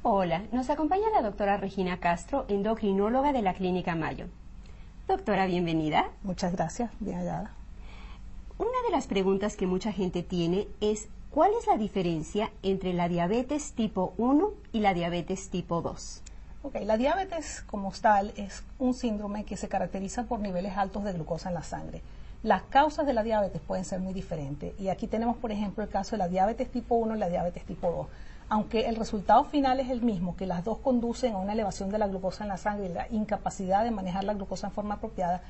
Hola, nos acompaña la doctora Regina Castro, endocrinóloga de la Clínica Mayo. Doctora, bienvenida. Muchas gracias, bien hallada. Una de las preguntas que mucha gente tiene es, ¿cuál es la diferencia entre la diabetes tipo 1 y la diabetes tipo 2? La diabetes como tal es un síndrome que se caracteriza por niveles altos de glucosa en la sangre. Las causas de la diabetes pueden ser muy diferentes y aquí tenemos, por ejemplo, el caso de la diabetes tipo 1 y la diabetes tipo 2. Aunque el resultado final es el mismo, que las dos conducen a una elevación de la glucosa en la sangre y la incapacidad de manejar la glucosa en forma apropiada,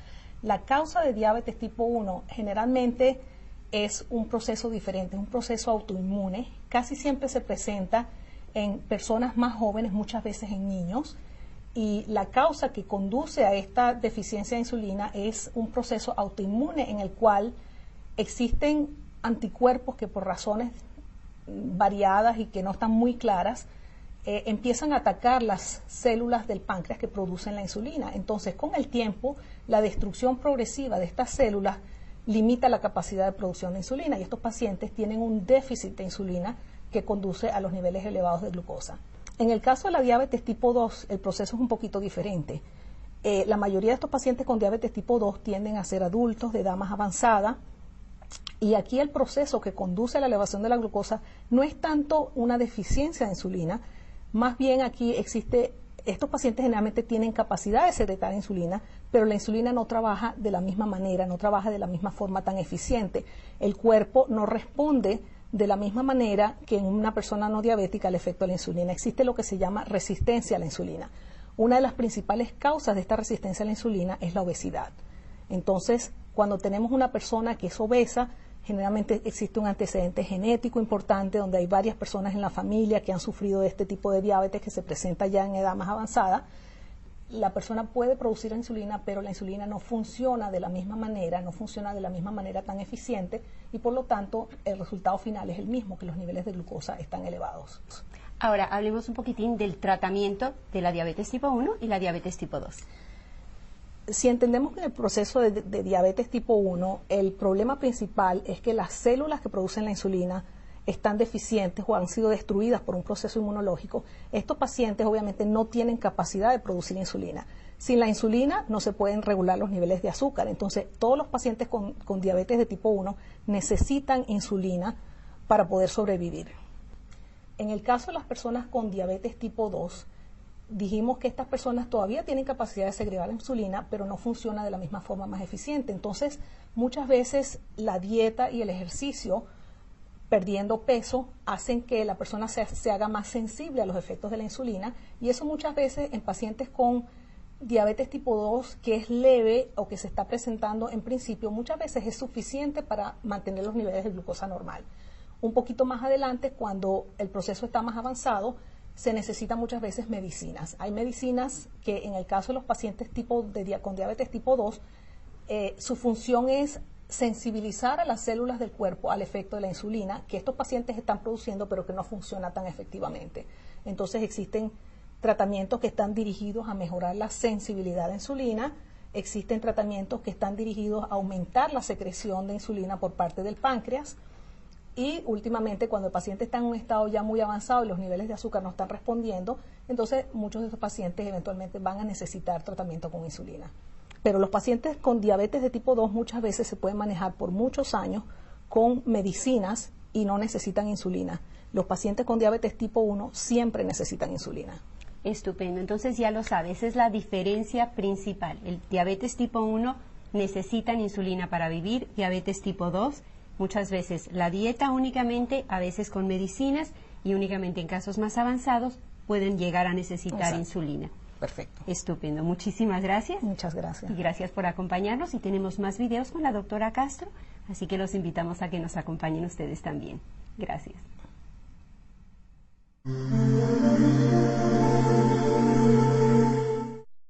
la causa de diabetes tipo 1 generalmente es un proceso diferente, es un proceso autoinmune. Casi siempre se presenta en personas más jóvenes, muchas veces en niños, y la causa que conduce a esta deficiencia de insulina es un proceso autoinmune en el cual existen anticuerpos que por razones variadas y que no están muy claras, empiezan a atacar las células del páncreas que producen la insulina. Entonces, con el tiempo, la destrucción progresiva de estas células limita la capacidad de producción de insulina y estos pacientes tienen un déficit de insulina que conduce a los niveles elevados de glucosa. En el caso de la diabetes tipo 2, el proceso es un poquito diferente. La mayoría de estos pacientes con diabetes tipo 2 tienden a ser adultos de edad más avanzada y aquí el proceso que conduce a la elevación de la glucosa no es tanto una deficiencia de insulina, más bien aquí estos pacientes generalmente tienen capacidad de secretar insulina, pero la insulina no trabaja de la misma manera, no trabaja de la misma forma tan eficiente. El cuerpo no responde de la misma manera que en una persona no diabética al efecto de la insulina. Existe lo que se llama resistencia a la insulina. Una de las principales causas de esta resistencia a la insulina es la obesidad. Entonces, cuando tenemos una persona que es obesa, generalmente existe un antecedente genético importante donde hay varias personas en la familia que han sufrido de este tipo de diabetes que se presenta ya en edad más avanzada. La persona puede producir insulina, pero la insulina no funciona de la misma manera, no funciona de la misma manera tan eficiente y por lo tanto el resultado final es el mismo, que los niveles de glucosa están elevados. Ahora, hablemos un poquitín del tratamiento de la diabetes tipo 1 y la diabetes tipo 2. Si entendemos que en el proceso de diabetes tipo 1, el problema principal es que las células que producen la insulina están deficientes o han sido destruidas por un proceso inmunológico. Estos pacientes obviamente no tienen capacidad de producir insulina. Sin la insulina no se pueden regular los niveles de azúcar. Entonces, todos los pacientes con diabetes de tipo 1 necesitan insulina para poder sobrevivir. En el caso de las personas con diabetes tipo 2, dijimos que estas personas todavía tienen capacidad de segregar la insulina, pero no funciona de la misma forma más eficiente. Entonces, muchas veces la dieta y el ejercicio, perdiendo peso, hacen que la persona se haga más sensible a los efectos de la insulina y eso muchas veces en pacientes con diabetes tipo 2 que es leve o que se está presentando en principio, muchas veces es suficiente para mantener los niveles de glucosa normal. Un poquito más adelante, cuando el proceso está más avanzado, se necesitan muchas veces medicinas. Hay medicinas que en el caso de los pacientes con diabetes tipo 2, su función es sensibilizar a las células del cuerpo al efecto de la insulina que estos pacientes están produciendo pero que no funciona tan efectivamente. Entonces existen tratamientos que están dirigidos a mejorar la sensibilidad de insulina, existen tratamientos que están dirigidos a aumentar la secreción de insulina por parte del páncreas y últimamente cuando el paciente está en un estado ya muy avanzado y los niveles de azúcar no están respondiendo, entonces muchos de estos pacientes eventualmente van a necesitar tratamiento con insulina. Pero los pacientes con diabetes de tipo 2 muchas veces se pueden manejar por muchos años con medicinas y no necesitan insulina. Los pacientes con diabetes tipo 1 siempre necesitan insulina. Estupendo, entonces ya lo sabe, esa es la diferencia principal. El diabetes tipo 1 necesitan insulina para vivir, diabetes tipo 2 muchas veces la dieta únicamente, a veces con medicinas y únicamente en casos más avanzados pueden llegar a necesitar insulina. Perfecto. Estupendo. Muchísimas gracias. Muchas gracias. Y gracias por acompañarnos. Y tenemos más videos con la doctora Castro, así que los invitamos a que nos acompañen ustedes también. Gracias.